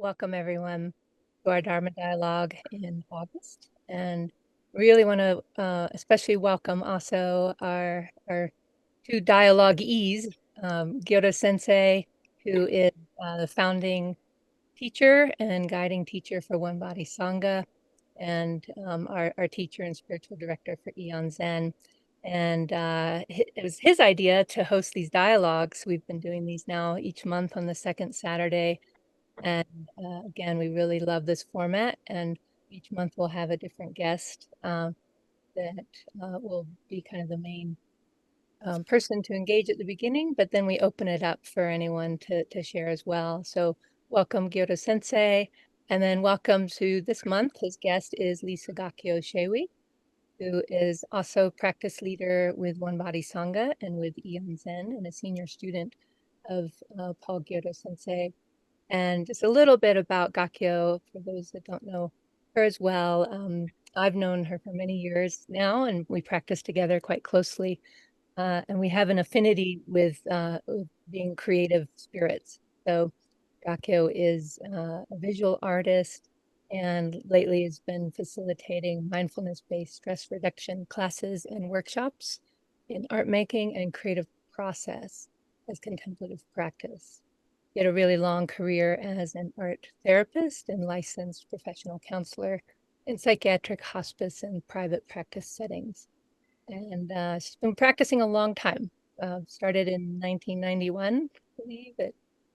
Welcome everyone to our Dharma dialogue in August, and really want to especially welcome also our two dialoguees, Gyodo Sensei, who is the founding teacher and guiding teacher for One Body Sangha, and our teacher and spiritual director for Eon Zen. And it was his idea to host these dialogues. We've been doing these now each month on the second Saturday. And again, we really love this format. And each month we'll have a different guest that will be kind of the main person to engage at the beginning, but then we open it up for anyone to share as well. So welcome Gyodo Sensei, and then welcome to this month. His guest is Lisa Gakyo Schaewe, who is also practice leader with One Body Sangha and with Eon Zen, and a senior student of Paul Gyodo Sensei. And just a little bit about Gakyo, for those that don't know her as well. I've known her for many years now, and we practice together quite closely. And we have an affinity with being creative spirits. So Gakyo is a visual artist and lately has been facilitating mindfulness-based stress reduction classes and workshops in art making and creative process as contemplative practice. He had a really long career as an art therapist and licensed professional counselor in psychiatric hospice and private practice settings. And she's been practicing a long time. Started in 1991, I believe, at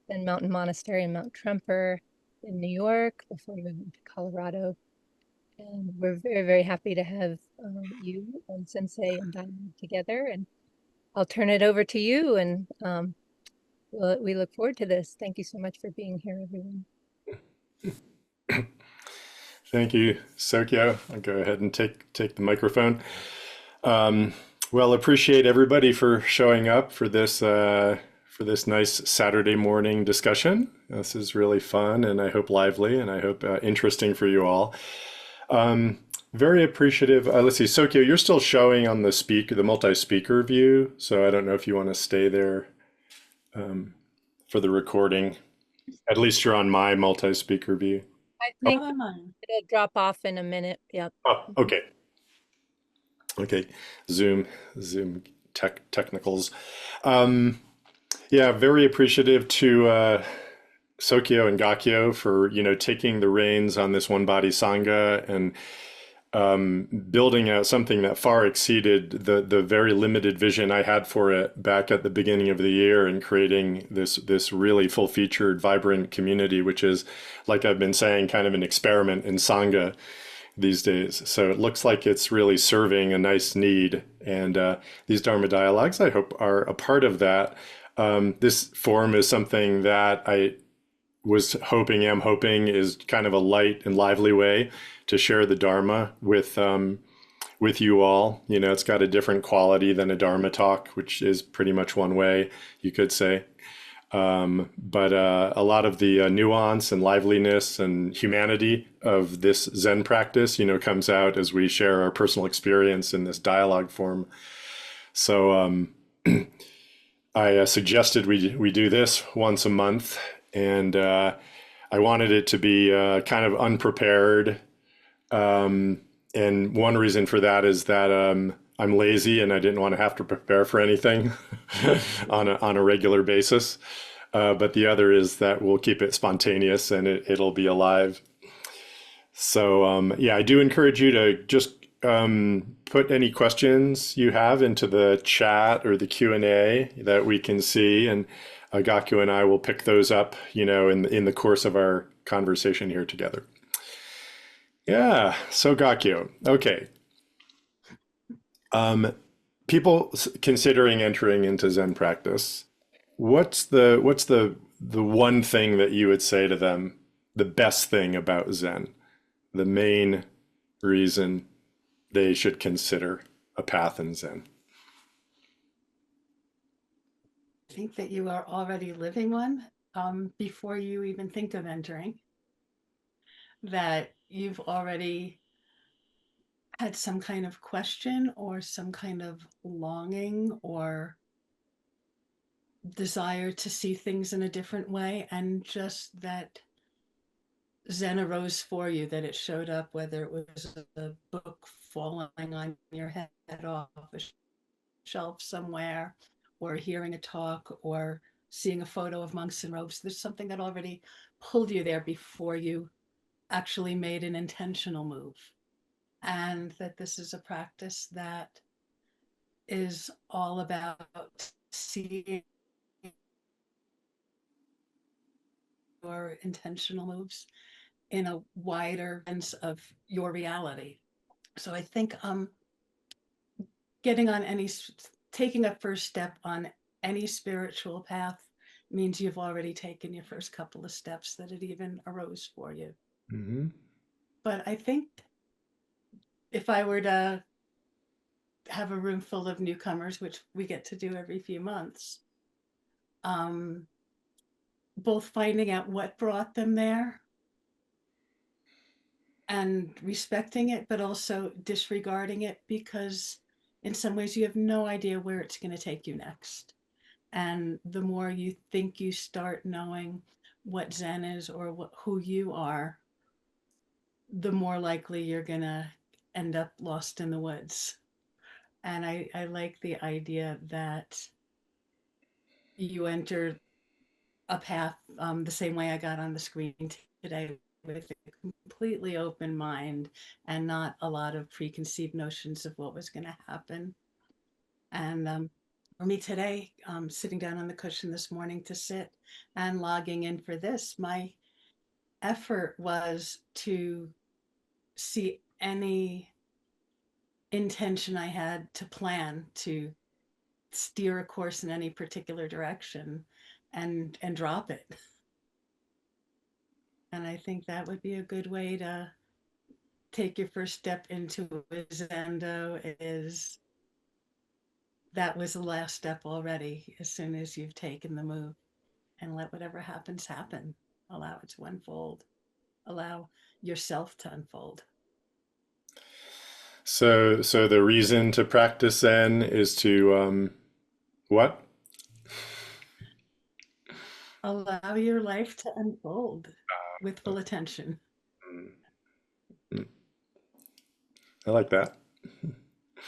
then Mountain Monastery in Mount Tremper in New York before moving to Colorado. And we're very, very happy to have you and Sensei and Diamond together. And I'll turn it over to you. And we look forward to this. Thank you so much for being here, everyone. Thank you, Sokyo. I'll go ahead and take the microphone. Well, appreciate everybody for showing up for this nice Saturday morning discussion. This is really fun, and I hope lively, and I hope interesting for you all. Very appreciative. Let's see, Sokyo, you're still showing on the multi-speaker view, so I don't know if you want to stay there for the recording. At least you're on my multi-speaker view. I think it'll drop off in a minute. Yep. Oh, okay. Okay, Zoom technicals. Yeah, very appreciative to Sokyo and Gakyo for taking the reins on this One Body Sangha and building out something that far exceeded the very limited vision I had for it back at the beginning of the year, and creating this really full-featured, vibrant community, which is, like I've been saying, kind of an experiment in Sangha these days. So it looks like it's really serving a nice need. And these Dharma dialogues, I hope, are a part of that. This forum is something that I am hoping is kind of a light and lively way to share the Dharma with you all. It's got a different quality than a Dharma talk, which is pretty much one way, you could say. But a lot of the nuance and liveliness and humanity of this Zen practice, comes out as we share our personal experience in this dialogue form. So I suggested we do this once a month, and I wanted it to be kind of unprepared. And one reason for that is that I'm lazy and I didn't want to have to prepare for anything on a regular basis. But the other is that we'll keep it spontaneous and it'll be alive. So yeah, I do encourage you to just put any questions you have into the chat or the Q&A that we can see, and Gakyo and I will pick those up, in the course of our conversation here together. Yeah, so Gakyo, okay. People considering entering into Zen practice, what's the one thing that you would say to them, the best thing about Zen, the main reason they should consider a path in Zen? I think that you are already living one before you even think of entering, that you've already had some kind of question or some kind of longing or desire to see things in a different way, and just that Zen arose for you, that it showed up, whether it was a book falling on your head off a shelf somewhere, or hearing a talk, or seeing a photo of monks in robes. There's something that already pulled you there before you actually made an intentional move. And that this is a practice that is all about seeing your intentional moves in a wider sense of your reality. So I think getting on any, taking a first step on any spiritual path means you've already taken your first couple of steps, that it even arose for you. Mm-hmm. But I think if I were to have a room full of newcomers, which we get to do every few months, um, both finding out what brought them there and respecting it, but also disregarding it, because in some ways you have no idea where it's going to take you next. And the more you think you start knowing what Zen is, or who you are, the more likely you're going to end up lost in the woods. And I like the idea that you enter a path the same way I got on the screen today, with a completely open mind and not a lot of preconceived notions of what was going to happen. And for me today, sitting down on the cushion this morning to sit and logging in for this, my effort was to see any intention I had to plan to steer a course in any particular direction, and drop it. And I think that would be a good way to take your first step into Zendo, is that was the last step already. As soon as you've taken the move, and let whatever happens happen, allow it to unfold, allow yourself to unfold. So the reason to practice Zen is to what? Allow your life to unfold with full attention. Mm, I like that.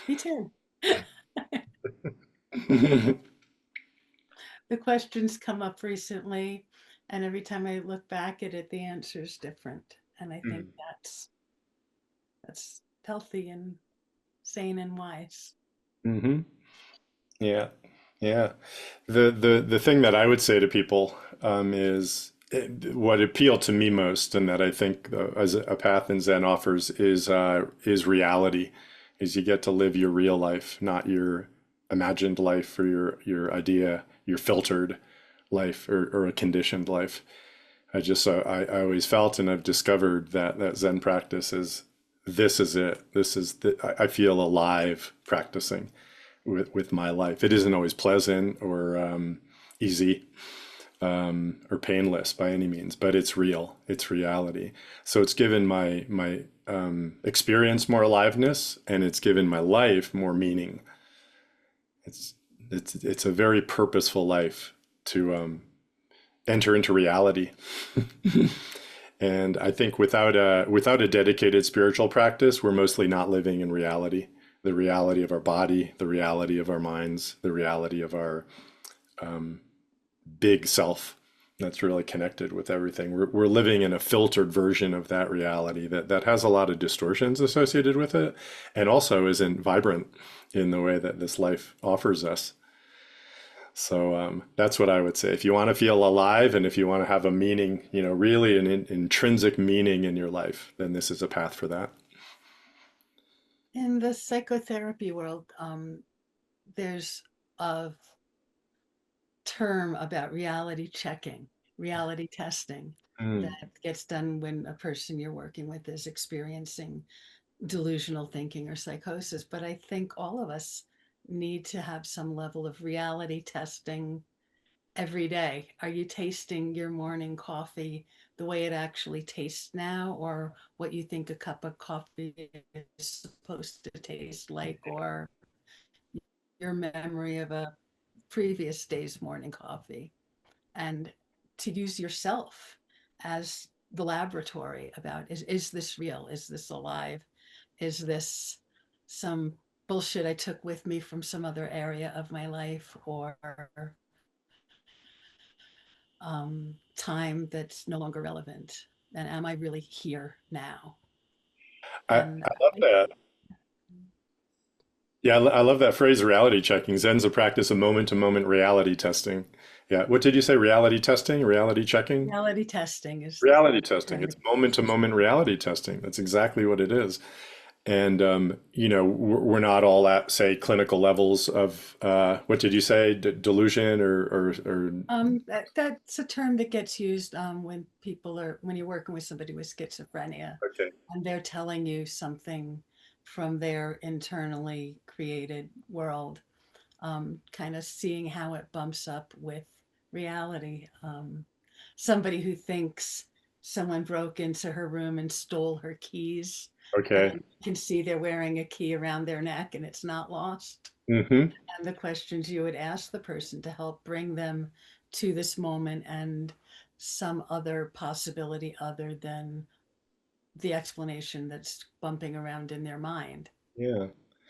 Me too. The questions come up recently, and every time I look back at it, the answer is different. And I think that's healthy and sane and wise. Mm-hmm. Yeah, yeah. The thing that I would say to people is what appealed to me most, and that I think as a path in Zen offers is reality. Is you get to live your real life, not your imagined life, or your idea, your filtered life, or a conditioned life. I always felt, and I've discovered that Zen practice is this is it. I feel alive practicing with my life. It isn't always pleasant or easy or painless by any means, but it's real. It's reality. So it's given my experience more aliveness, and it's given my life more meaning. It's it's a very purposeful life to enter into reality. And I think without a dedicated spiritual practice, we're mostly not living in reality. The reality of our body, the reality of our minds, the reality of our big self that's really connected with everything. We're living in a filtered version of that reality that has a lot of distortions associated with it, and also isn't vibrant in the way that this life offers us. So that's what I would say. If you want to feel alive, and if you want to have a meaning, really an intrinsic meaning in your life, then this is a path for that. In the psychotherapy world, there's a term about reality checking, reality testing, Mm. that gets done when a person you're working with is experiencing delusional thinking or psychosis. But I think all of us need to have some level of reality testing every day. Are you tasting your morning coffee the way it actually tastes now, or what you think a cup of coffee is supposed to taste like, or your memory of a previous day's morning coffee? And to use yourself as the laboratory about is this real? Is this alive? Is this some bullshit I took with me from some other area of my life, or time that's no longer relevant? And am I really here now? And I love that. Yeah, I love that phrase, reality checking. Zen's a practice of moment-to-moment reality testing. Yeah. What did you say? Reality testing? Reality checking? reality testing is the Reality testing. term It's that moment to uses. moment reality testing. That's exactly what it is. And, we're not all at, say, clinical levels of, what did you say, delusion or, That's a term that gets used when you're working with somebody with schizophrenia okay. and they're telling you something from their internally created world, kind of seeing how it bumps up with reality. Somebody who thinks someone broke into her room and stole her keys, and Okay. then you can see they're wearing a key around their neck and it's not lost. Hmm. And the questions you would ask the person to help bring them to this moment and some other possibility other than the explanation that's bumping around in their mind. Yeah.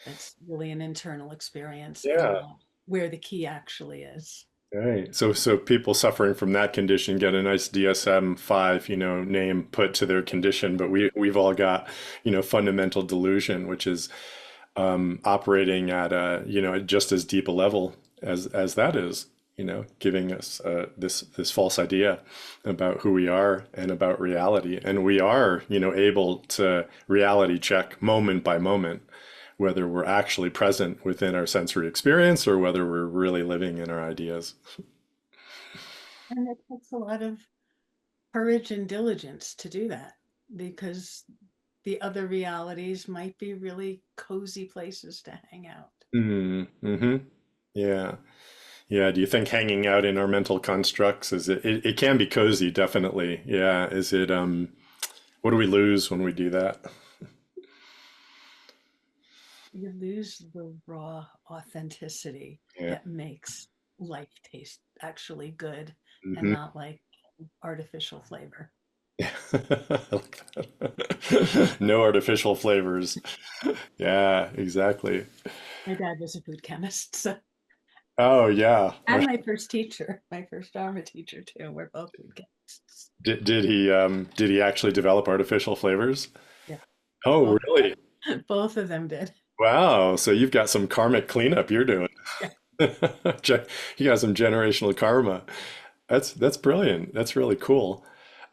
That's really an internal experience and Yeah. not where the key actually is. Right. So people suffering from that condition get a nice DSM-5, name put to their condition, but we've all got, fundamental delusion, which is operating at just as deep a level as that is, giving us this false idea about who we are and about reality. And we are, able to reality check moment by moment whether we're actually present within our sensory experience or whether we're really living in our ideas. And it takes a lot of courage and diligence to do that because the other realities might be really cozy places to hang out. Mm-hmm. Yeah. Yeah. Do you think hanging out in our mental constructs it can be cozy, definitely. Yeah. What do we lose when we do that? You lose the raw authenticity Yeah. that makes life taste actually good and Hmm. not like artificial flavor. Yeah. I like that. No artificial flavors. Yeah, exactly. My dad was a food chemist, so, Oh, yeah. and my first teacher, my first Dharma teacher too. We're both food chemists. Did he actually develop artificial flavors? Yeah, Oh, both really? both of them did. Wow. So you've got some karmic cleanup you're doing. Yeah, You got some generational karma. That's brilliant. That's really cool.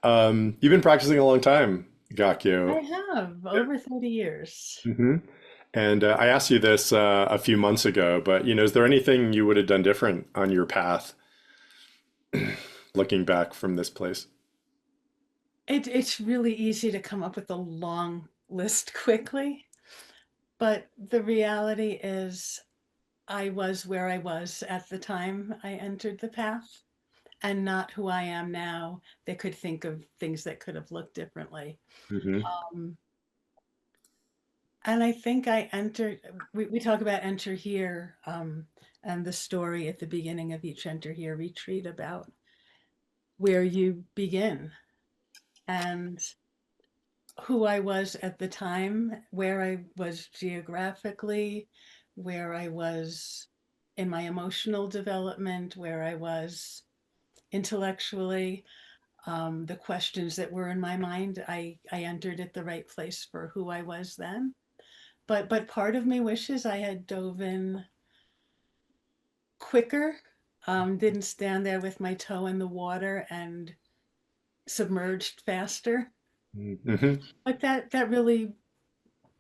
You've been practicing a long time, I Gakyo. have Yeah. over 30 years. Hmm. And I asked you this a few months ago, but is there anything you would have done different on your path, looking back from this place? It's really easy to come up with a long list quickly, but the reality is I was where I was at the time I entered the path and not who I am now that could think of things that could have looked differently. Hmm. Um, and I think I entered, we talk about enter here, and the story at the beginning of each enter here retreat about where you begin and who I was at the time, where I was geographically, where I was in my emotional development, where I was intellectually, the questions that were in my mind, I entered at the right place for who I was then. But part of me wishes I had dove in quicker, didn't stand there with my toe in the water and submerged faster. Hmm. But that really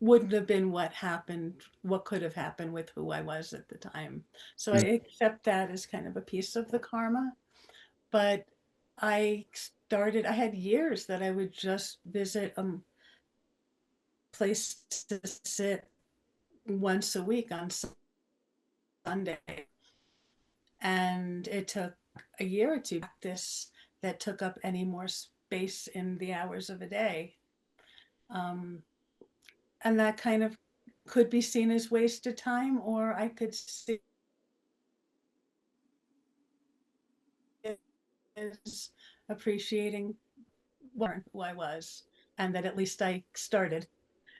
wouldn't have been what could have happened with who I was at the time. So I accept that as kind of a piece of the karma. But I had years that I would just visit a place to sit once a week on Sunday. And it took a year or two practice that took up any more space in the hours of a day. Um, and that kind of could be seen as wasted time, or I could see it as appreciating weren't who I was, and that at least I started,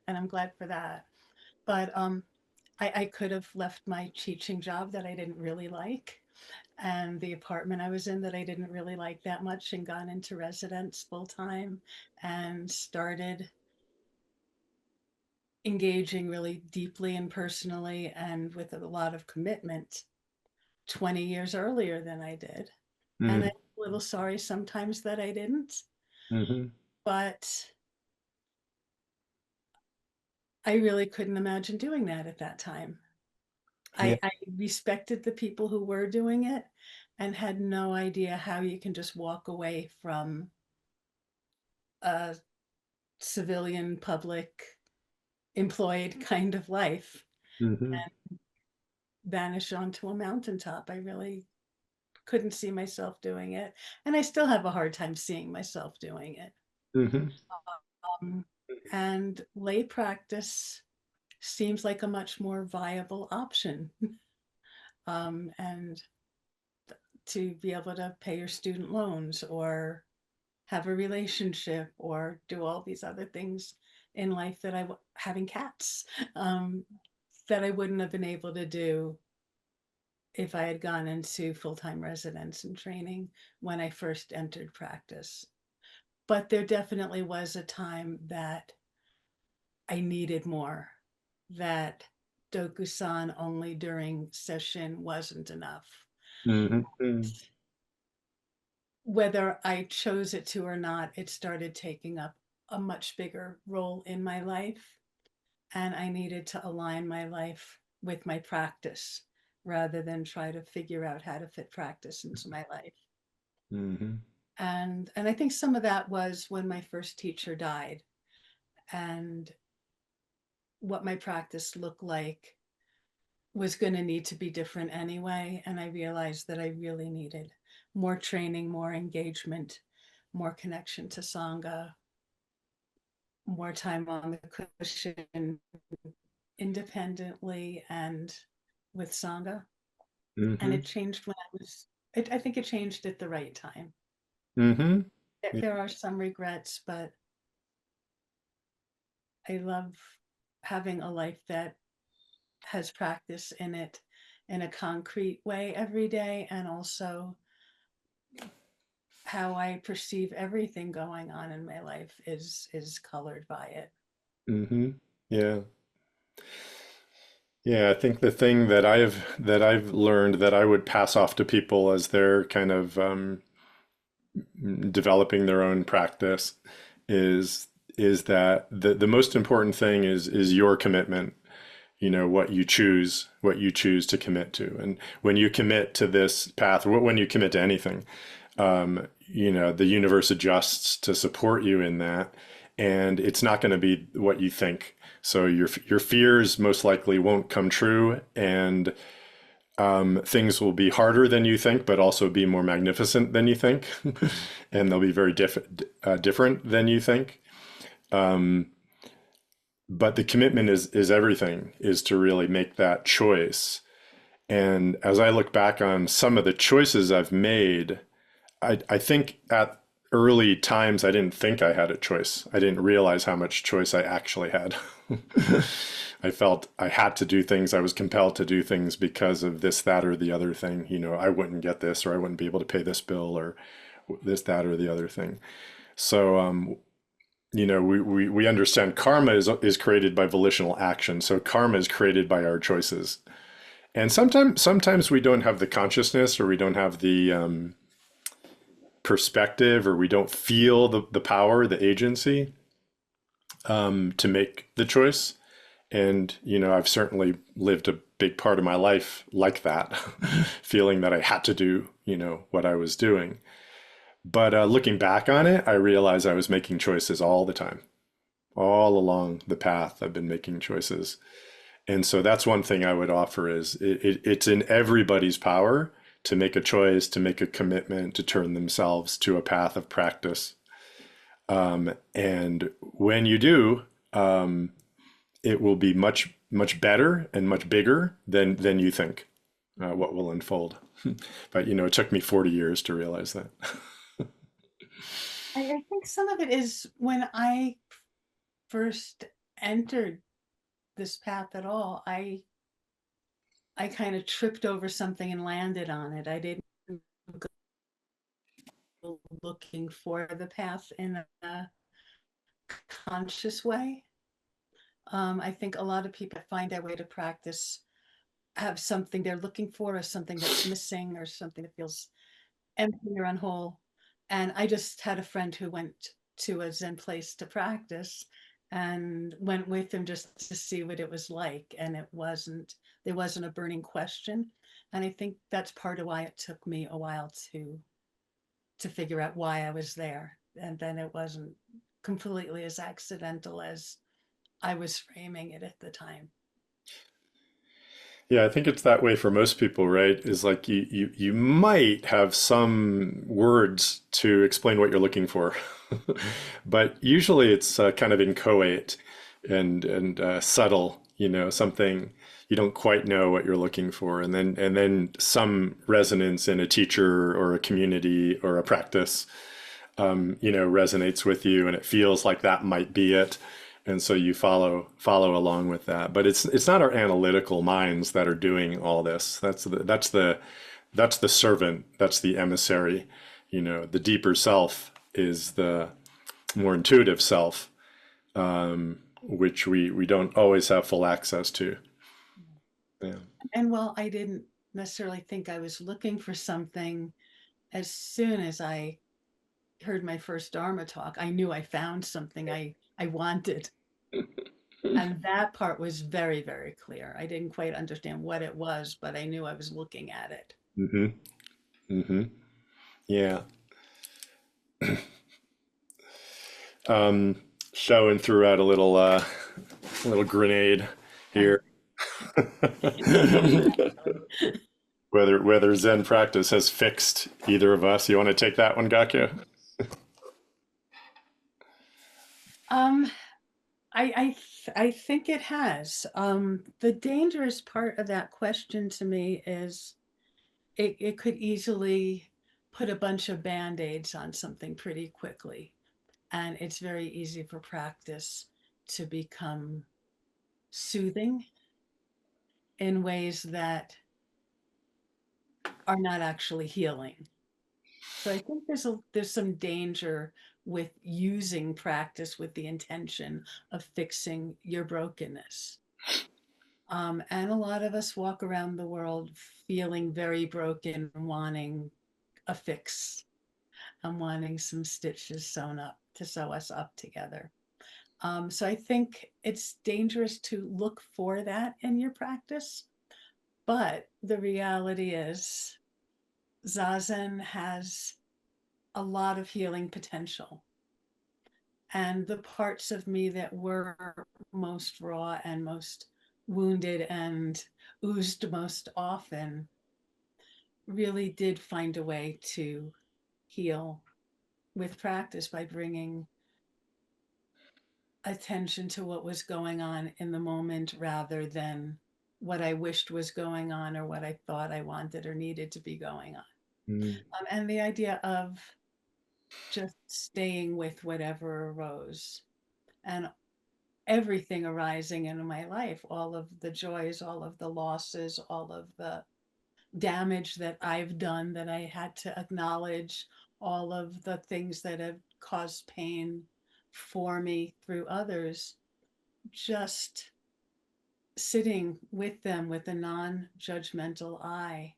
and I'm glad for that. But I could have left my teaching job that I didn't really like and the apartment I was in that I didn't really like that much and gone into residence full time and started engaging really deeply and personally and with a lot of commitment 20 years earlier than I did. And I'm Mm-hmm. a little sorry sometimes that I didn't, Mm-hmm. but I really couldn't imagine doing that at that time. Yeah. I respected the people who were doing it and had no idea how you can just walk away from a civilian public employed kind of life Mm-hmm. and vanish onto a mountaintop. I really couldn't see myself doing it. And I still have a hard time seeing myself doing it. Mm-hmm. Um, and lay practice seems like a much more viable option. And to be able to pay your student loans or have a relationship or do all these other things in life that having cats, um, that I wouldn't have been able to do if I had gone into full-time residence and training when I first entered practice. But there definitely was a time that I needed more, that Dokusan only during session wasn't enough. Mm-hmm. Whether I chose it to or not, it started taking up a much bigger role in my life. And I needed to align my life with my practice rather than try to figure out how to fit practice into my life. Mm-hmm. And I think some of that was when my first teacher died and what my practice looked like was going to need to be different anyway. And I realized that I really needed more training, more engagement, more connection to Sangha, more time on the cushion independently and with Sangha. And Mm-hmm. it changed when I think it changed at the right time. Mm-hmm. There are some regrets, but I love having a life that has practice in it in a concrete way every day, and also how I perceive everything going on in my life is colored by it. Mm-hmm. Yeah. Yeah, I think the thing that I've learned that I would pass off to people as they're kind of developing their own practice is is that the most important thing is your commitment. You know, what you choose to commit to. And when you commit to this path, when you commit to anything, you know, the universe adjusts to support you in that, and it's not going to be what you think. So your fears most likely won't come true, and things will be harder than you think, but also be more magnificent than you think, and they'll be very different than you think. But the commitment is everything. Is to really make that choice. And as I look back on some of the choices I've made, I think at early times I didn't think I had a choice. I didn't realize how much choice I actually had. I felt I had to do things. I was compelled to do things because of this, that, or the other thing. You know, I wouldn't get this, or I wouldn't be able to pay this bill, or this, that, or the other thing. So, you know, we understand karma is created by volitional action. So karma is created by our choices. And sometimes we don't have the consciousness, or we don't have the perspective, or we don't feel the power, the agency to make the choice. And, you know, I've certainly lived a big part of my life like that, feeling that I had to do, you know, what I was doing. But looking back on it, I realized I was making choices all the time. All along the path, I've been making choices. And so that's one thing I would offer is it's in everybody's power to make a choice, to make a commitment, to turn themselves to a path of practice. And when you do, it will be much better and much bigger than you think. What will unfold? But you know, it took me 40 years to realize that. I think some of it is when I first entered this path at all, I kind of tripped over something and landed on it. I didn't go looking for the path in a conscious way. I think a lot of people find their way to practice have something they're looking for, or something that's missing, or something that feels empty or unwhole. And I just had a friend who went to a Zen place to practice and went with him just to see what it was like. And there wasn't a burning question. And I think that's part of why it took me a while to figure out why I was there. And then it wasn't completely as accidental as I was framing it at the time. Yeah, I think it's that way for most people, right? Is like you might have some words to explain what you're looking for, but usually it's kind of inchoate and subtle, something you don't quite know what you're looking for, and then some resonance in a teacher or a community or a practice, resonates with you, and it feels like that might be it, and so you follow along with that. But it's not our analytical minds that are doing all this. That's the servant. That's the emissary. The deeper self is the more intuitive self, which we don't always have full access to. Yeah. And while I didn't necessarily think I was looking for something, as soon as I heard my first Dharma talk, I knew I found something I wanted. And that part was very, very clear. I didn't quite understand what it was, but I knew I was looking at it. Mm-hmm. Mm-hmm. Yeah. Um, Showing threw out a little grenade here. Whether Zen practice has fixed either of us. You want to take that one, Gakyo? Um, I think it has. The dangerous part of that question to me is it could easily put a bunch of band-aids on something pretty quickly. And it's very easy for practice to become soothing in ways that are not actually healing. So I think there's some danger with using practice with the intention of fixing your brokenness. And a lot of us walk around the world feeling very broken, wanting a fix, and wanting some stitches sewn up to sew us up together. So I think it's dangerous to look for that in your practice. But the reality is, Zazen has a lot of healing potential. And the parts of me that were most raw and most wounded and oozed most often really did find a way to heal with practice by bringing attention to what was going on in the moment rather than what I wished was going on or what I thought I wanted or needed to be going on. Mm, And the idea of just staying with whatever arose and everything arising in my life, all of the joys, all of the losses, all of the damage that I've done that I had to acknowledge, all of the things that have caused pain for me through others, just sitting with them with a non-judgmental eye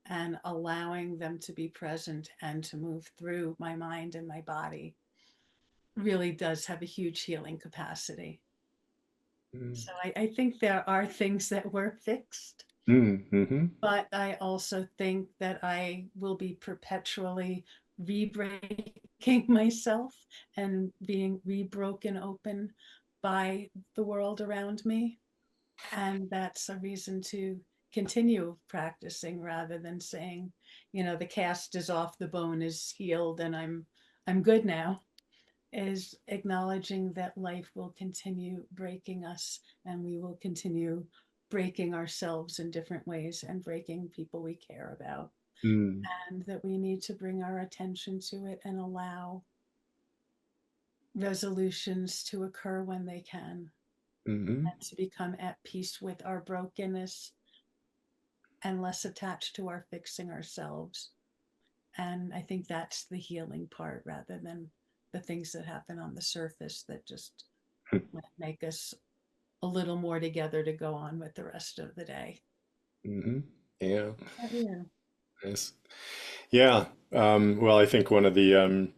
and allowing them to be present and to move through my mind and my body really does have a huge healing capacity. mm, So I think there are things that were fixed, mm-hmm. but I also think that I will be perpetually re-breaking myself and being re-broken open by the world around me. And that's a reason to continue practicing rather than saying, the cast is off, the bone is healed, and I'm good now. Is acknowledging that life will continue breaking us and we will continue breaking ourselves in different ways and breaking people we care about, Mm, and that we need to bring our attention to it and allow resolutions to occur when they can, Hmm. and to become at peace with our brokenness and less attached to our fixing ourselves. And I think that's the healing part rather than the things that happen on the surface that just make us a little more together to go on with the rest of the day. Hmm. Yeah. Yeah. Nice. Yeah. Well, I think one of the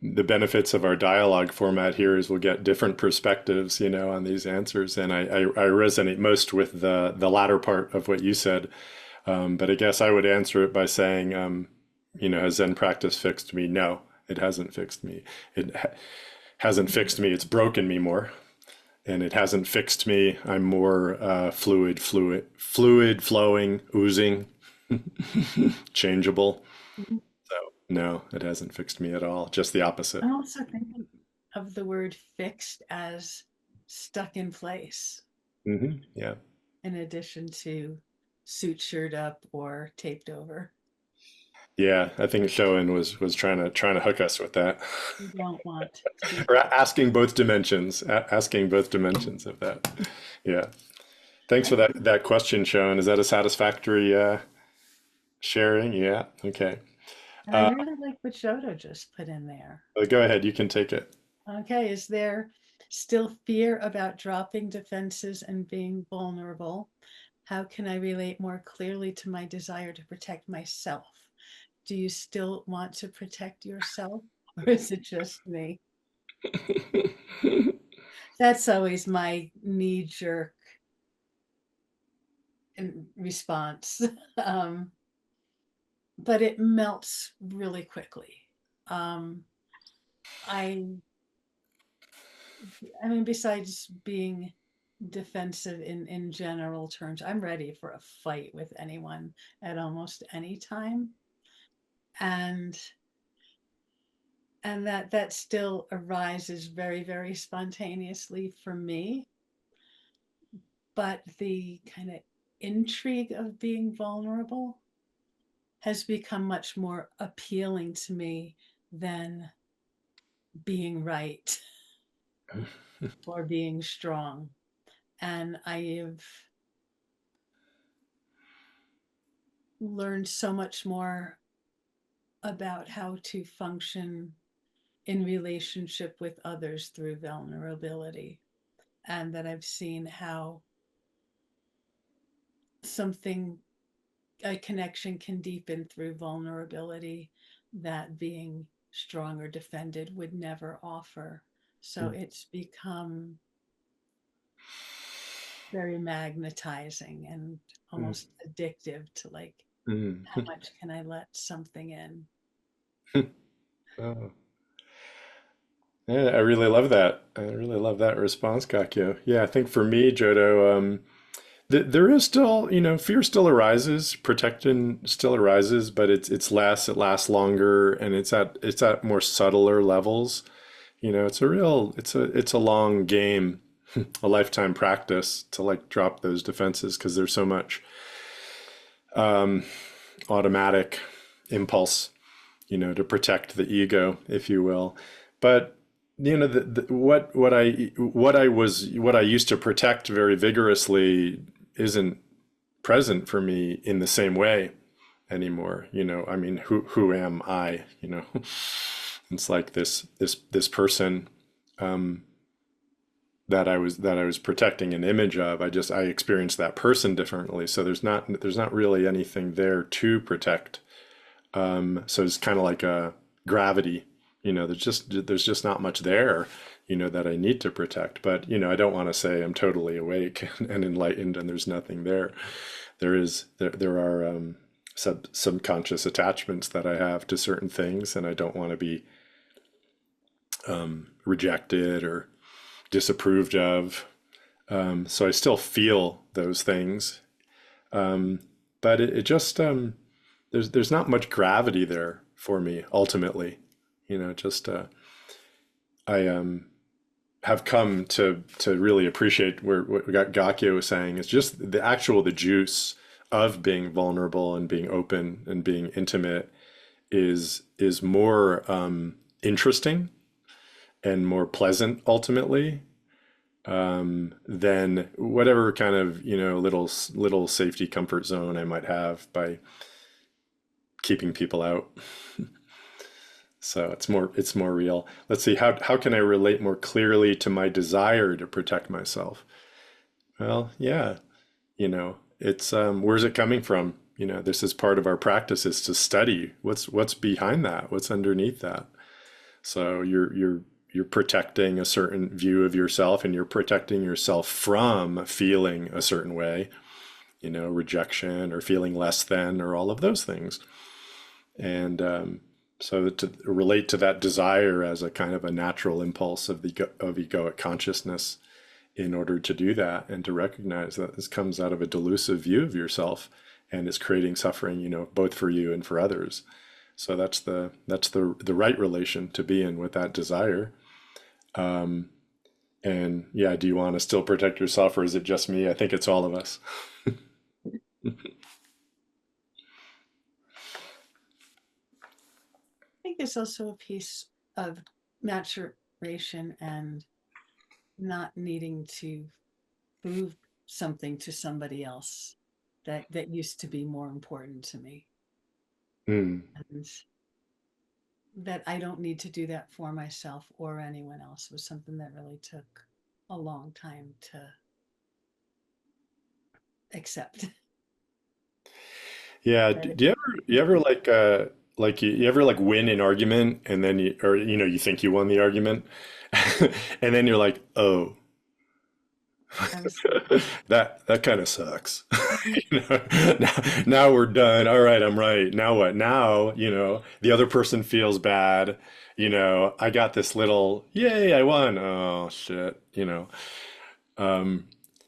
benefits of our dialogue format here is we'll get different perspectives, on these answers. And I resonate most with the latter part of what you said. But I guess I would answer it by saying, has Zen practice fixed me? No, it hasn't fixed me. It hasn't fixed me. It's broken me more. And it hasn't fixed me. I'm more fluid, flowing, oozing, changeable. So no, it hasn't fixed me at all. Just the opposite. I'm also thinking of the word fixed as stuck in place, Yeah. in addition to sutured up or taped over. Yeah. I think Shoen was trying to hook us with that. We don't want to be Or fixed. asking both dimensions of that. Yeah. Thanks for that question, Shoen. Is that a satisfactory sharing? Yeah. Okay. And I Uh, really like what Jodo just put in there. Go ahead. You can take it. Okay, is there still fear about dropping defenses and being vulnerable? How can I relate more clearly to my desire to protect myself? Do you still want to protect yourself, or is it just me? That's always my knee jerk response. um, but it melts really quickly. Um, I, I mean, besides being defensive in general terms, I'm ready for a fight with anyone at almost any time, and that still arises very spontaneously for me. But the kind of intrigue of being vulnerable has become much more appealing to me than being right or being strong. And I have learned so much more about how to function in relationship with others through vulnerability. And that I've seen how something, a connection can deepen through vulnerability that being strong or defended would never offer. So it's become very magnetizing and almost addictive to, like, how much can I let something in? Oh, yeah, I really love that. I really love that response, Gakyo. Yeah, I think for me, Jodo, there is still, fear still arises, protection still arises, but it's less, it lasts longer, and it's at more subtler levels. It's a long game, a lifetime practice to like drop those defenses because there's so much automatic impulse, to protect the ego, if you will. But what I used to protect very vigorously isn't present for me in the same way anymore. I mean, who am I? It's like this person that I was protecting an image of. I experienced that person differently. So there's not really anything there to protect. So it's kind of like a gravity. There's just not much there, that I need to protect. But I don't want to say I'm totally awake and enlightened and there's nothing there. There are subconscious attachments that I have to certain things, and I don't want to be rejected or disapproved of. So I still feel those things, but it just there's not much gravity there for me ultimately. Just I have come to really appreciate what Gakyo was saying. It's just the juice of being vulnerable and being open and being intimate is more interesting and more pleasant ultimately, than whatever kind of, little safety comfort zone I might have by keeping people out. So it's more real. Let's see, how can I relate more clearly to my desire to protect myself? Well, yeah, it's where's it coming from? This is part of our practice, is to study what's behind that, what's underneath that. So you're protecting a certain view of yourself, and you're protecting yourself from feeling a certain way, rejection or feeling less than, or all of those things. And so to relate to that desire as a kind of a natural impulse of egoic consciousness, in order to do that and to recognize that this comes out of a delusive view of yourself and is creating suffering, both for you and for others. So that's the right relation to be in with that desire. And yeah, do you want to still protect yourself, or is it just me? I think it's all of us. I think there's also a piece of maturation and not needing to prove something to somebody else that used to be more important to me, Mm. and that I don't need to do that for myself or anyone else was something that really took a long time to accept. Yeah. That it, Do you ever like you ever like win an argument, and then you think you won the argument, and then you're like, oh, I was that kind of sucks. Now we're done. All right, I'm right. Now what? Now, the other person feels bad. I got this little, yay, I won. Oh shit.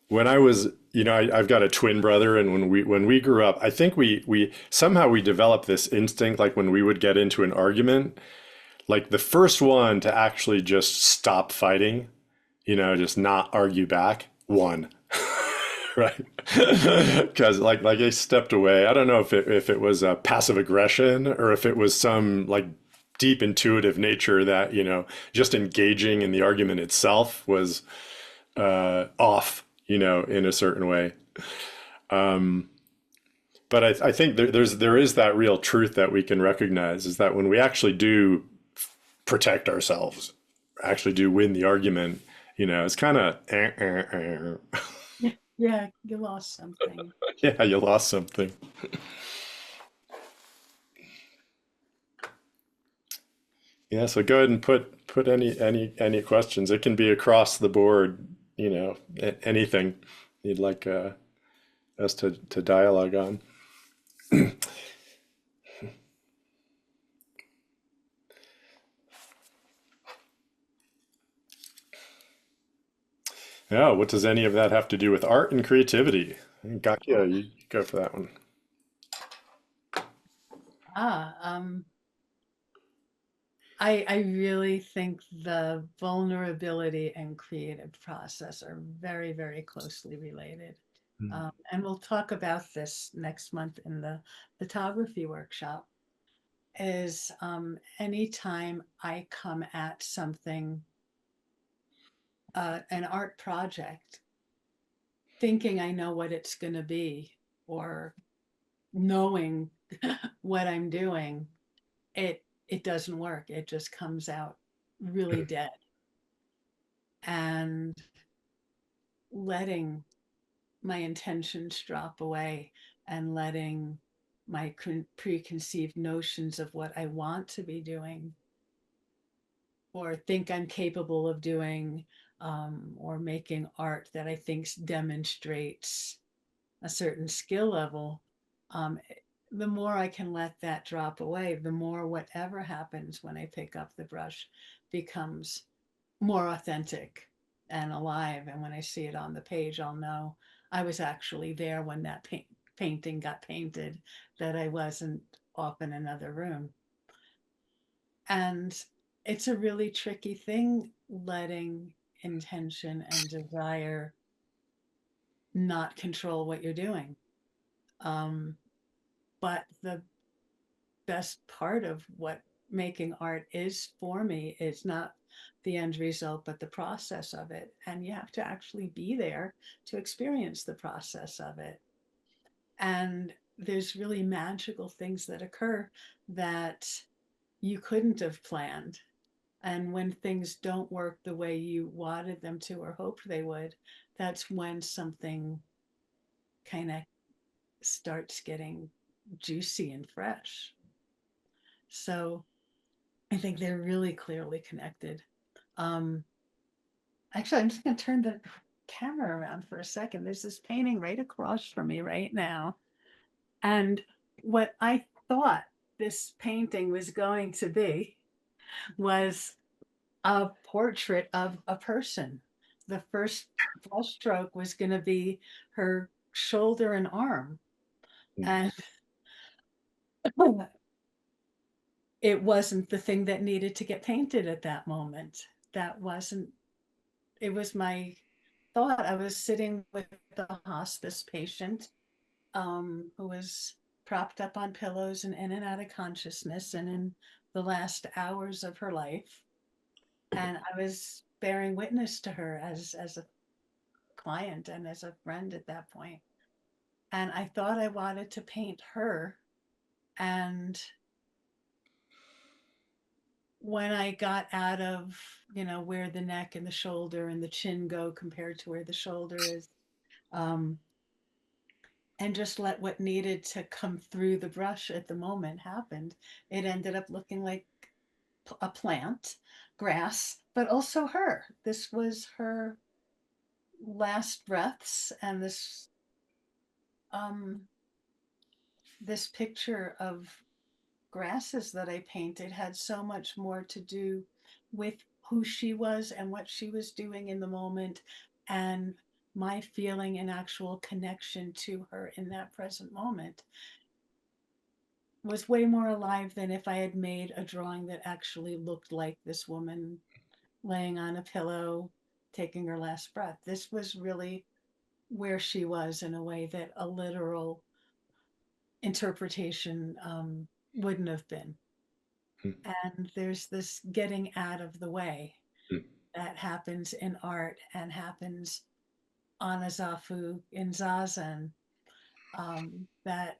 When I was, I've got a twin brother, and when we grew up, I think we somehow we developed this instinct, like when we would get into an argument, like the first one to actually just stop fighting, just not argue back, won. Right. Because like I stepped away. I don't know if it was a passive aggression, or if it was some like deep intuitive nature that, just engaging in the argument itself was off, in a certain way. But I think there is that real truth that we can recognize, is that when we actually do protect ourselves, actually do win the argument, it's kind of yeah, you lost something. yeah, you lost something. Yeah, so go ahead and put any questions. It can be across the board, anything you'd like us to dialogue on. Yeah, what does any of that have to do with art and creativity? Gakyo, you go for that one. Ah, I really think the vulnerability and creative process are very, very closely related. And we'll talk about this next month in the photography workshop. Is anytime I come at something, an art project, thinking I know what it's going to be, or knowing what I'm doing, it doesn't work. It just comes out really dead. And letting my intentions drop away, and letting my preconceived notions of what I want to be doing or think I'm capable of doing, or making art that I think demonstrates a certain skill level, um, the more I can let that drop away, the more whatever happens when I pick up the brush becomes more authentic and alive. And when I see it on the page, I'll know I was actually there when that painting got painted, that I wasn't off in another room. And it's a really tricky thing, letting intention and desire not control what you're doing. Um, but the best part of what making art is for me is not the end result, but the process of it. And you have to actually be there to experience the process of it. And there's really magical things that occur that you couldn't have planned. And when things don't work the way you wanted them to or hoped they would, that's when something kind of starts getting juicy and fresh. So I think they're really clearly connected. Um, Actually, I'm just going to turn the camera around for a second. There's this painting right across from me right now. And what I thought this painting was going to be was a portrait of a person. The first brushstroke was going to be her shoulder and arm. And it wasn't the thing that needed to get painted at that moment. That wasn't, it was my thought. I was sitting with a hospice patient who was propped up on pillows and in and out of consciousness and in the last hours of her life. And I was bearing witness to her as a client and as a friend at that point. And I thought I wanted to paint her. And when I got out of, where the neck and the shoulder and the chin go compared to where the shoulder is, um, and just let what needed to come through the brush at the moment happened, it ended up looking like a plant, grass, but also her. This was her last breaths, and um, this picture of grasses that I painted had so much more to do with who she was and what she was doing in the moment, and my feeling and actual connection to her in that present moment was way more alive than if I had made a drawing that actually looked like this woman laying on a pillow, taking her last breath. This was really where she was in a way that a literal interpretation wouldn't have been. And there's this getting out of the way that happens in art and happens on a zafu in zazen, that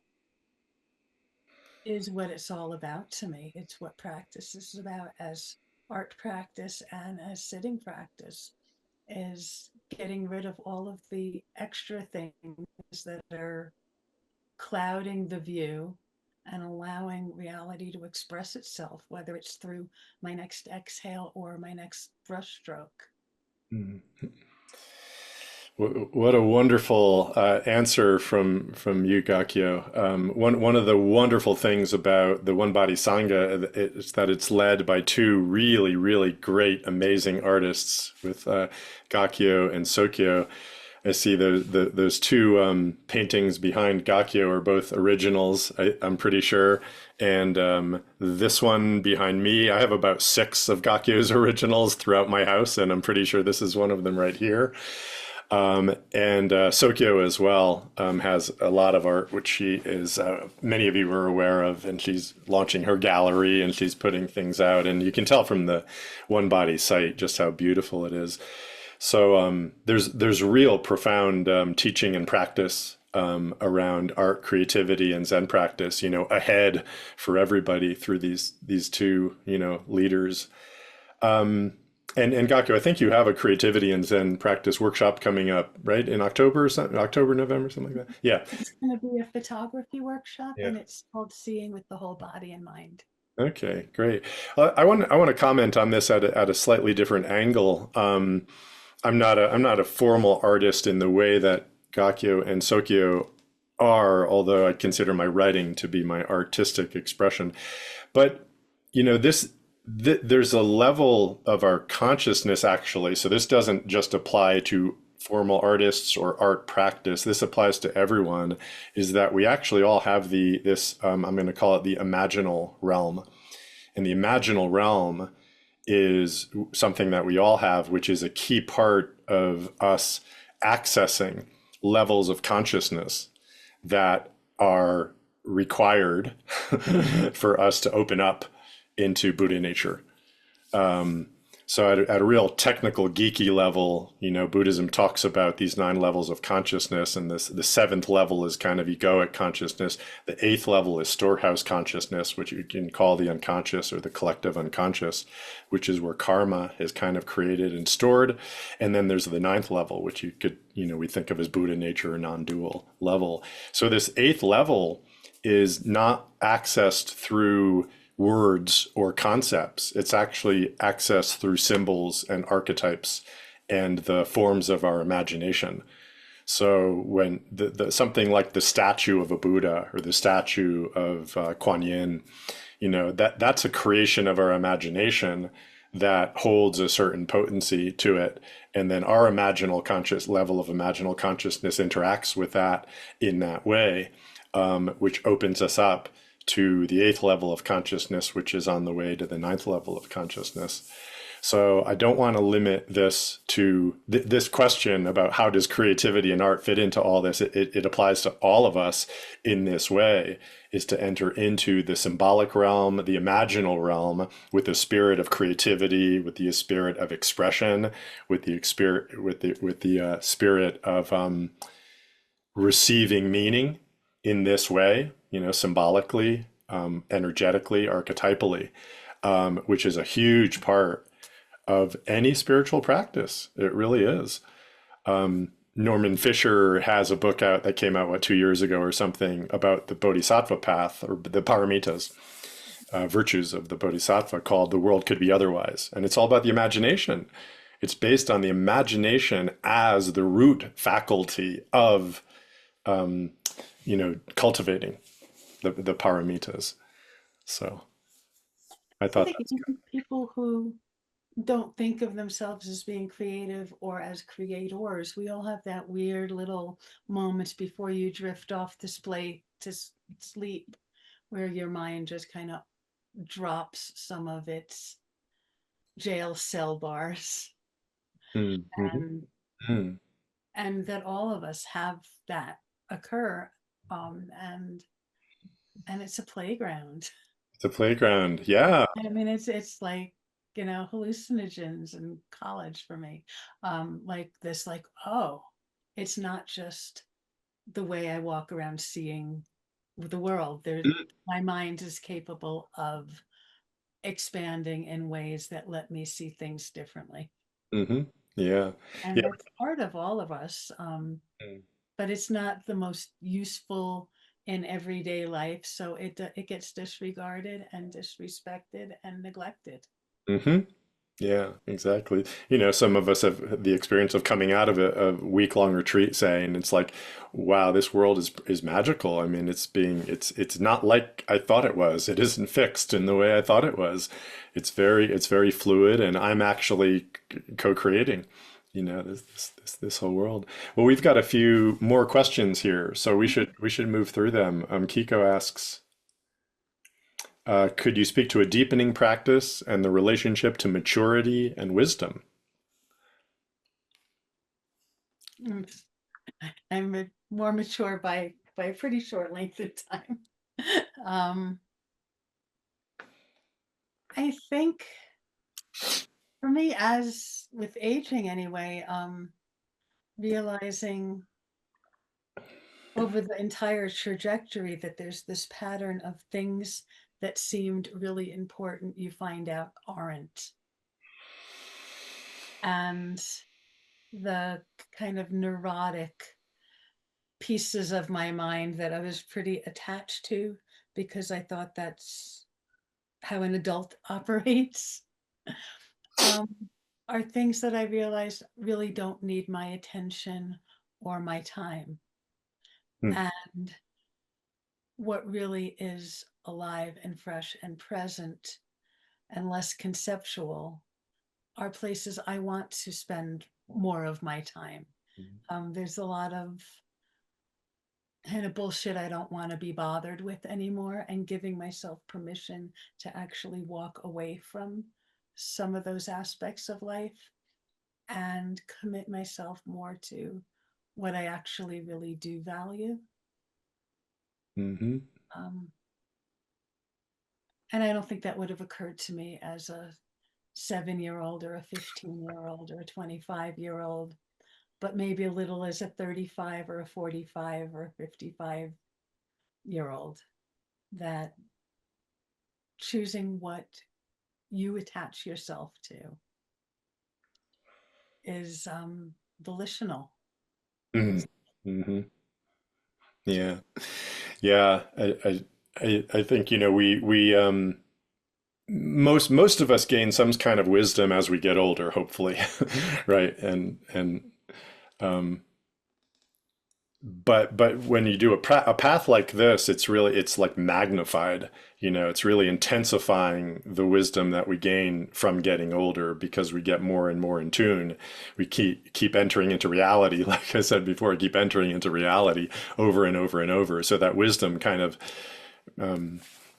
is what it's all about to me. It's what practice is about, as art practice and as sitting practice, is getting rid of all of the extra things that are clouding the view and allowing reality to express itself, whether it's through my next exhale or my next brushstroke. What a wonderful answer from you, Gakyo. One of the wonderful things about the One Body Sangha is that it's led by two really, really great, amazing artists with Gakyo and Sokyo. I see those two paintings behind Gakyo are both originals, I'm pretty sure. And this one behind me, I have about 6 of Gakyo's originals throughout my house, and I'm pretty sure this is one of them right here. And Sokyo as well has a lot of art, which she is, many of you are aware of, and she's launching her gallery and she's putting things out. And you can tell from the One Body site just how beautiful it is. So there's real profound teaching and practice around art, creativity, and Zen practice, ahead for everybody through these two, leaders. And Gakyo, I think you have a creativity and Zen practice workshop coming up, right? In October or something, October, November, something like that. Yeah. It's going to be a photography workshop, Yeah. and it's called Seeing with the Whole Body and Mind. Okay, great. I want to comment on this at a slightly different angle. I'm not a formal artist in the way that Gakyo and Sokyo are, although I consider my writing to be my artistic expression. But there's a level of our consciousness actually. So this doesn't just apply to formal artists or art practice. This applies to everyone. Is that we actually all have this? I'm going to call it the imaginal realm, and the imaginal realm is something that we all have, which is a key part of us accessing levels of consciousness that are required for us to open up into Buddha nature. So at a real technical geeky level, Buddhism talks about these 9 levels of consciousness, and the seventh level is kind of egoic consciousness. The eighth level is storehouse consciousness, which you can call the unconscious or the collective unconscious, which is where karma is kind of created and stored. And then there's the ninth level, which we think of as Buddha nature or non-dual level. So this eighth level is not accessed through words or concepts. It's actually accessed through symbols and archetypes and the forms of our imagination. So when something like the statue of a Buddha or the statue of Kuan Yin, that's a creation of our imagination that holds a certain potency to it, and then our level of imaginal consciousness interacts with that in that way, which opens us up to the eighth level of consciousness, which is on the way to the ninth level of consciousness. So I don't want to limit this to this question about how does creativity and art fit into all this. It applies to all of us in this way, is to enter into the symbolic realm, the imaginal realm, with the spirit of creativity, with the spirit of expression, with the spirit of receiving meaning in this way, symbolically, energetically, archetypally, which is a huge part of any spiritual practice. It really is. Norman Fisher has a book out that came out, 2 years ago or something, about the Bodhisattva path, or the paramitas, virtues of the Bodhisattva, called The World Could Be Otherwise. And it's all about the imagination. It's based on the imagination as the root faculty of, cultivating the paramitas. So I I thought think that's good. even people who don't think of themselves as being creative or as creators, we all have that weird little moments before you drift off to sleep, where your mind just kind of drops some of its jail cell bars, Mm-hmm. and Mm. that all of us have that occur, and it's a playground. The playground. Yeah. I mean, it's like, hallucinogens in college for me. Like this, like, oh, it's not just the way I walk around seeing the world. My mind is capable of expanding in ways that let me see things differently. Mm-hmm. Yeah. And Yeah. that's part of all of us. But it's not the most useful in everyday life, so it gets disregarded and disrespected and neglected. Mm-hmm. Yeah, exactly. Some of us have the experience of coming out of a week-long retreat, saying it's like, wow, this world is magical. I mean, it's not like I thought it was. It isn't fixed in the way I thought it was. It's very fluid, and I'm actually co-creating, this whole world. Well, we've got a few more questions here, so we should move through them. Kiko asks, could you speak to a deepening practice and the relationship to maturity and wisdom? Mm. I'm more mature by a pretty short length of time. um, I think for me, as with aging anyway, realizing over the entire trajectory that there's this pattern of things that seemed really important, you find out aren't. And the kind of neurotic pieces of my mind that I was pretty attached to because I thought that's how an adult operates, um, are things that I realized really don't need my attention or my time. Hmm. And what really is alive and fresh and present and less conceptual are places I want to spend more of my time. There's a lot of kind of bullshit I don't want to be bothered with anymore, and giving myself permission to actually walk away from some of those aspects of life and commit myself more to what I actually really do value. Mm-hmm. Um, and I don't think that would have occurred to me as a 7-year-old or a 15-year-old or a 25-year-old, but maybe a little as a 35 or a 45 or a 55-year-old, that choosing what you attach yourself to is volitional. Mm-hmm. Mm-hmm. Yeah. Yeah. I think, we most of us gain some kind of wisdom as we get older, hopefully. Right. And um but when you do a path like this, it's like magnified. It's really intensifying the wisdom that we gain from getting older, because we get more and more in tune. We keep entering into reality, like I said before, keep entering into reality over and over and over, so that wisdom kind of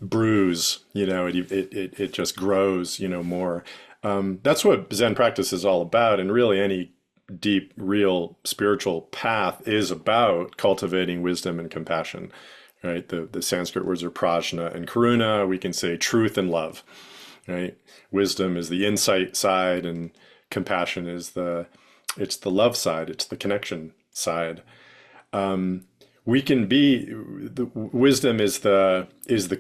brews. It just grows, more. That's what Zen practice is all about, and really any deep, real spiritual path is about cultivating wisdom and compassion, right? The Sanskrit words are prajna and karuna. We can say truth and love, right? Wisdom is the insight side, and compassion is it's the love side. It's the connection side. We can be the wisdom is the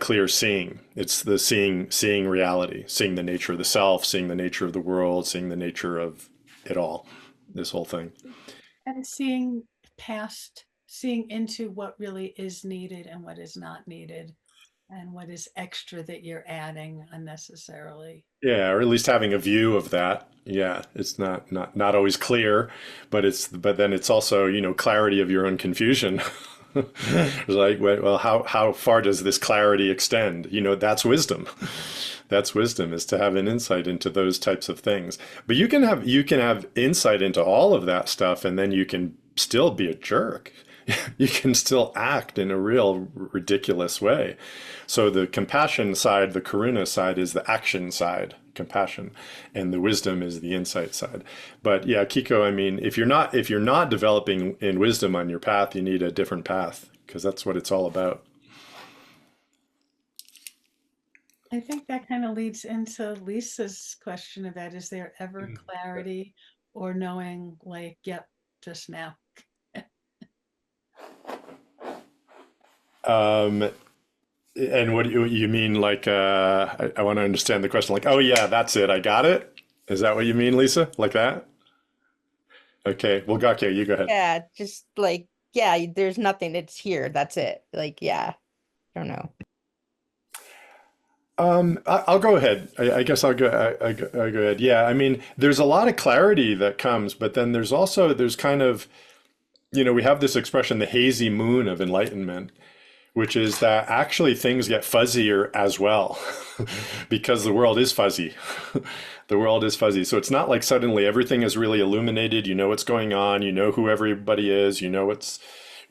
clear seeing. It's the seeing reality, seeing the nature of the self, seeing the nature of the world, seeing the nature of it all, this whole thing. And seeing past, seeing into what really is needed and what is not needed, and what is extra that you're adding unnecessarily. Yeah, or at least having a view of that. Yeah, it's not always clear, but then it's also, clarity of your own confusion. It's like, well, how far does this clarity extend? That's wisdom. That's wisdom, is to have an insight into those types of things. But you can have insight into all of that stuff, and then you can still be a jerk. You can still act in a real ridiculous way. So the compassion side, the karuna side, is the action side, compassion, and the wisdom is the insight side. But yeah, Kiko, I mean, if you're not developing in wisdom on your path, you need a different path, because that's what it's all about. I think that kind of leads into Lisa's question about, is there ever clarity or knowing, like, yep, just now? Um, and what do you mean? Like, I want to understand the question. Like, oh yeah, that's it. I got it. Is that what you mean, Lisa? Like that? Okay. Well, Gakya, you go ahead. Yeah, just like, yeah, there's nothing. It's here. That's it. Like, yeah, I don't know. I'll go ahead. I guess I'll go ahead. Yeah, I mean, there's a lot of clarity that comes, but then there's kind of, we have this expression, the hazy moon of enlightenment, which is that actually things get fuzzier as well, because the world is fuzzy. The world is fuzzy. So it's not like suddenly everything is really illuminated. You know what's going on. You know who everybody is. You know what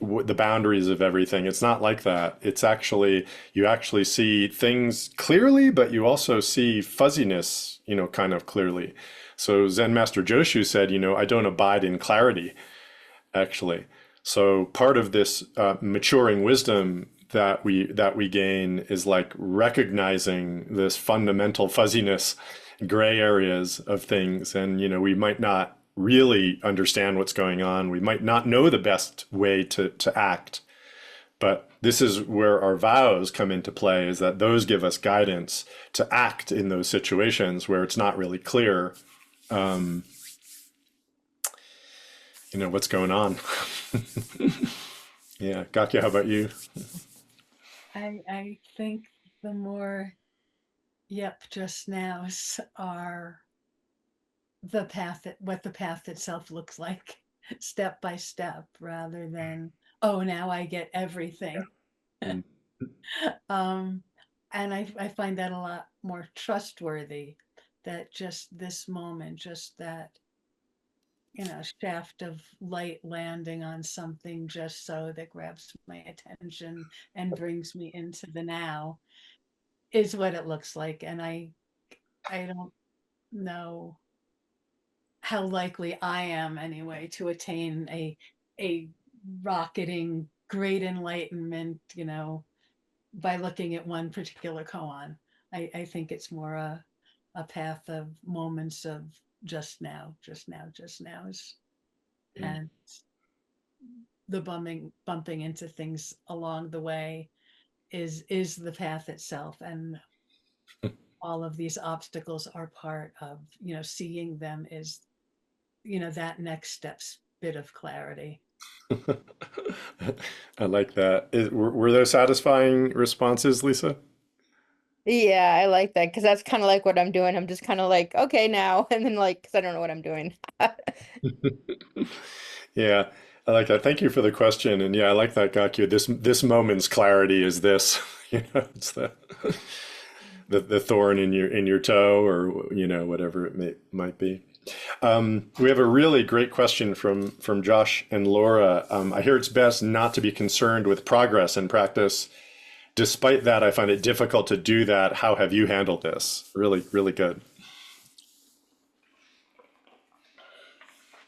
the boundaries of everything. It's not like that. It's actually, you actually see things clearly, but you also see fuzziness, kind of clearly. So Zen Master Joshu said, I don't abide in clarity, actually. So part of this maturing wisdom that we gain is like recognizing this fundamental fuzziness, gray areas of things, and we might not really understand what's going on. We might not know the best way to act, but this is where our vows come into play, is that those give us guidance to act in those situations where it's not really clear, what's going on. Yeah, Gakya, how about you? I think the more yep just nows are the path, what the path itself looks like, step by step, rather than, oh, now I get everything. Mm. um and I find that a lot more trustworthy, that just this moment, just that, shaft of light landing on something just so, that grabs my attention and brings me into the now, is what it looks like. And I don't know how likely I am, anyway, to attain a rocketing great enlightenment, by looking at one particular koan. I think it's more a path of moments of just now, just nows, and the bumping into things along the way is the path itself, and all of these obstacles are part of, seeing them is, that next step's bit of clarity. I like that. Were those satisfying responses, Lisa? Yeah, I like that because that's kind of like what I'm doing. I'm just kind of like, okay, now, and then like, because I don't know what I'm doing. Yeah, I like that. Thank you for the question. And yeah, I like that, Gakyo. This moment's clarity is this. It's the thorn in your toe, or whatever might be. We have a really great question from Josh and Laura. I hear it's best not to be concerned with progress in practice. Despite that, I find it difficult to do that. How have you handled this? Really, really good.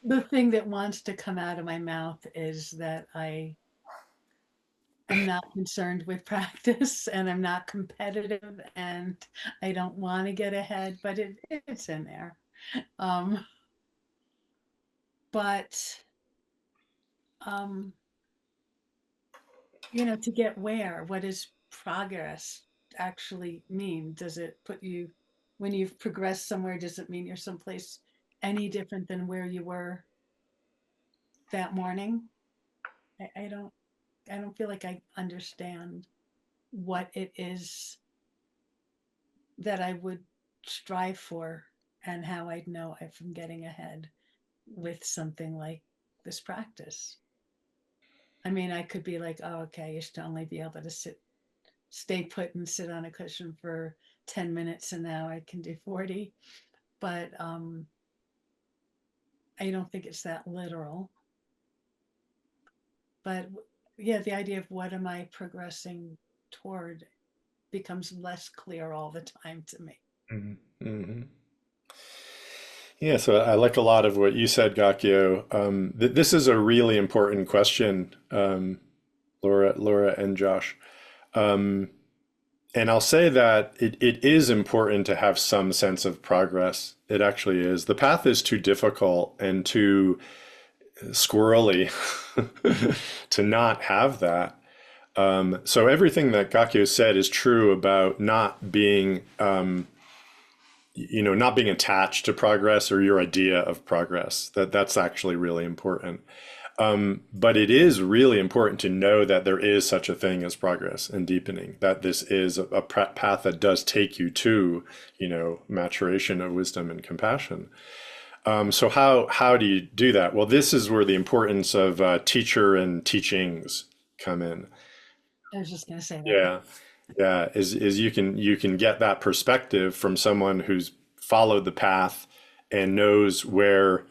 The thing that wants to come out of my mouth is that I am not concerned with practice, and I'm not competitive, and I don't want to get ahead, but it's in there. Um, but um, to get where, what does progress actually mean? Does it put you, when you've progressed somewhere, does it mean you're someplace any different than where you were that morning? I don't feel like I understand what it is that I would strive for, and how I'd know if I'm getting ahead with something like this practice. I mean, I could be like, oh, okay, I used to only be able to stay put and sit on a cushion for 10 minutes, and now I can do 40. But I don't think it's that literal. But yeah, the idea of what am I progressing toward becomes less clear all the time to me. Mm-hmm. Yeah, so I like a lot of what you said, Gakyo. This is a really important question, Laura and Josh. Um, and I'll say that it is important to have some sense of progress. It actually is. The path is too difficult and too squirrely to not have that. So everything that Gakyo said is true about not being not being attached to progress or your idea of progress. That's actually really important. But it is really important to know that there is such a thing as progress and deepening, that this is a path that does take you to, maturation of wisdom and compassion. So how do you do that? Well, this is where the importance of teacher and teachings come in. I was just going to say that. Yeah. Yeah, is you can get that perspective from someone who's followed the path and knows where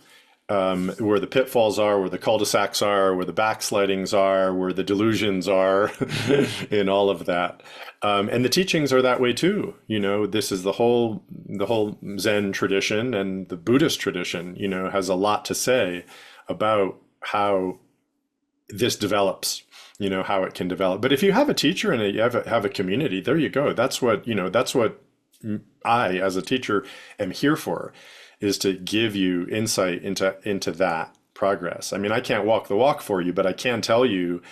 the pitfalls are, where the cul-de-sacs are, where the backslidings are, where the delusions are, in all of that. And the teachings are that way too. This is the whole Zen tradition, and the Buddhist tradition, has a lot to say about how this develops, how it can develop. But if you have a teacher and you have a community, there you go. That's what I, as a teacher, am here for, is to give you insight into that progress. I mean, I can't walk the walk for you, but I can tell you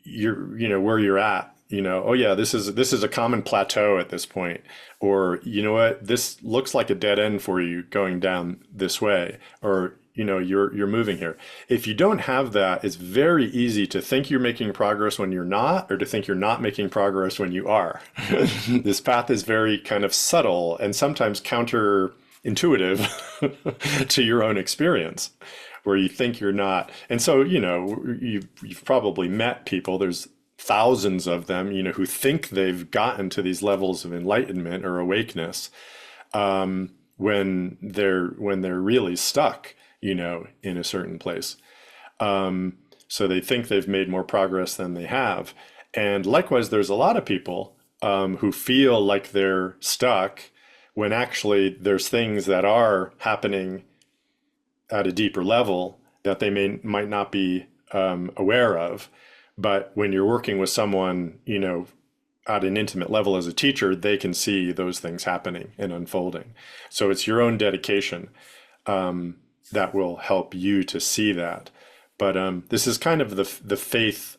where you're at. Oh yeah, this is a common plateau at this point, or you know what, this looks like a dead end for you going down this way, or you're moving here. If you don't have that, it's very easy to think you're making progress when you're not, or to think you're not making progress when you are. This path is very kind of subtle and sometimes counterintuitive to your own experience, where you think you're not. And so, you've probably met people, there's thousands of them, who think they've gotten to these levels of enlightenment or awakeness, when they're really stuck, in a certain place. So they think they've made more progress than they have. And likewise, there's a lot of people who feel like they're stuck when actually there's things that are happening at a deeper level that they might not be aware of. But when you're working with someone, at an intimate level as a teacher, they can see those things happening and unfolding. So it's your own dedication that will help you to see that. But this is kind of the faith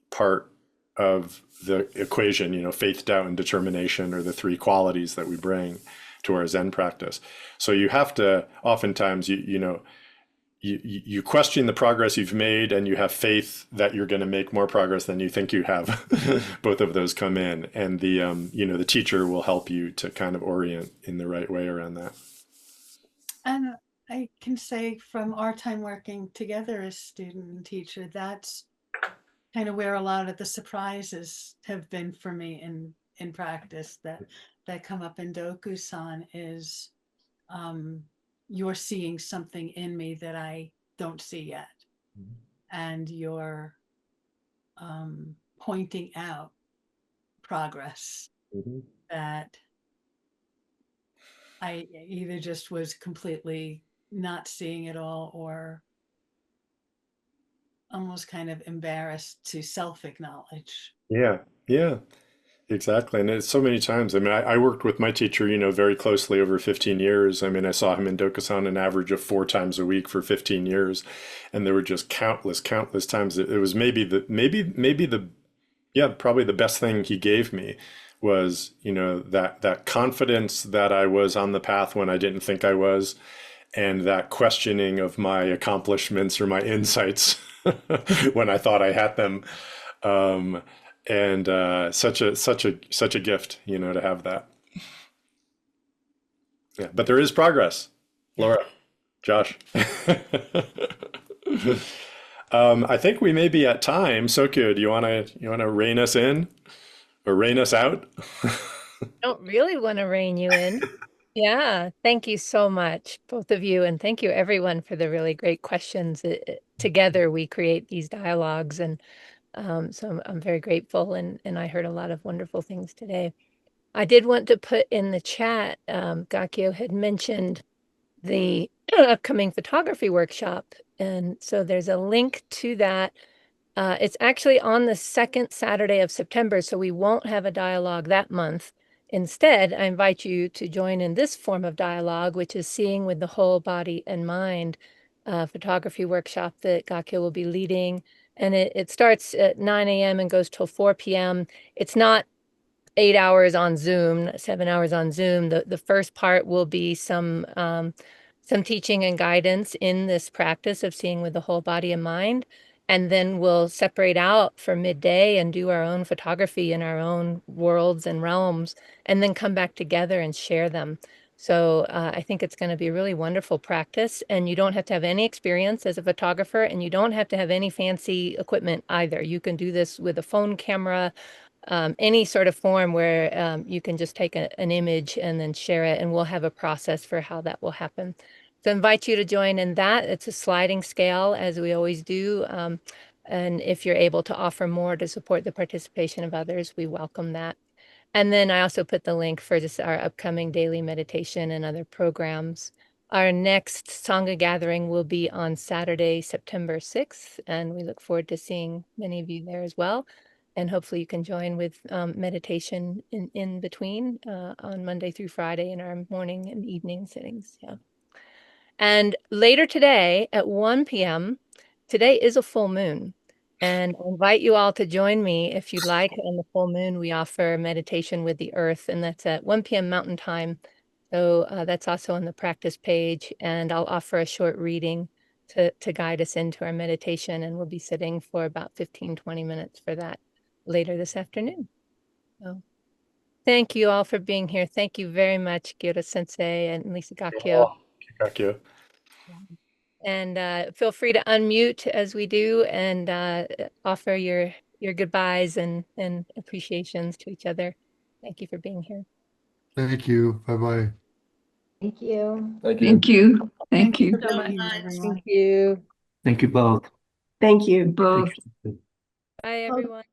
part of the equation, you know, faith, doubt, and determination are the three qualities that we bring to our Zen practice. So you have to, oftentimes, you question the progress you've made, and you have faith that you're going to make more progress than you think you have. Both of those come in, and the teacher will help you to kind of orient in the right way around that. And I can say from our time working together as student and teacher, that's kind of where a lot of the surprises have been for me in practice that come up in Dokusan is you're seeing something in me that I don't see yet. And you're pointing out progress that I either just was completely not seeing at all or almost kind of embarrassed to self-acknowledge. Yeah, exactly. And it's so many times. I mean, I worked with my teacher, very closely over 15 years. I mean, I saw him in Dokusan an average of 4 times a week for 15 years. And there were just countless times. It was probably the best thing he gave me was, that confidence that I was on the path when I didn't think I was, and that questioning of my accomplishments or my insights when I thought I had them. And such a gift, to have that. Yeah, but there is progress, Laura, Josh. I think we may be at time. Sokyo, do you wanna rein us in or rein us out? Don't really want to rein you in. Yeah, thank you so much, both of you, and thank you everyone for the really great questions. Together we create these dialogues, and so I'm very grateful, and I heard a lot of wonderful things today. I did want to put in the chat, Gakyo had mentioned the upcoming photography workshop, and so there's a link to that. It's actually on the second Saturday of September, so we won't have a dialogue that month. Instead, I invite you to join in this form of dialogue, which is Seeing with the Whole Body and Mind photography workshop that Gakyo will be leading. And it starts at 9 a.m. and goes till 4 p.m. It's not 8 hours on Zoom, 7 hours on Zoom. The first part will be some teaching and guidance in this practice of seeing with the whole body and mind. And then we'll separate out for midday and do our own photography in our own worlds and realms, and then come back together and share them. So I think it's going to be a really wonderful practice, and you don't have to have any experience as a photographer, and you don't have to have any fancy equipment either. You can do this with a phone camera, any sort of form where you can just take an image and then share it, and we'll have a process for how that will happen. So I invite you to join in that. It's a sliding scale, as we always do. And if you're able to offer more to support the participation of others, we welcome that. And then I also put the link for our upcoming daily meditation and other programs. Our next Sangha gathering will be on Saturday, September 6th, and we look forward to seeing many of you there as well. And hopefully you can join with meditation in between on Monday through Friday in our morning and evening sittings. Yeah. And later today at 1 p.m., today is a full moon. And I invite you all to join me if you'd like. On the full moon, we offer meditation with the earth, and that's at 1 p.m. Mountain Time. So that's also on the practice page. And I'll offer a short reading to guide us into our meditation. And we'll be sitting for about 15-20 minutes for that later this afternoon. So thank you all for being here. Thank you very much, Gyodo Sensei and Lisa Gakyo. Thank you. And feel free to unmute as we do, and offer your goodbyes and appreciations to each other. Thank you for being here. Thank you. Bye-bye. Thank you. Thank you. Thank you. So much, everyone. Thank you. Thank you both. Thank you. Both. Bye, everyone.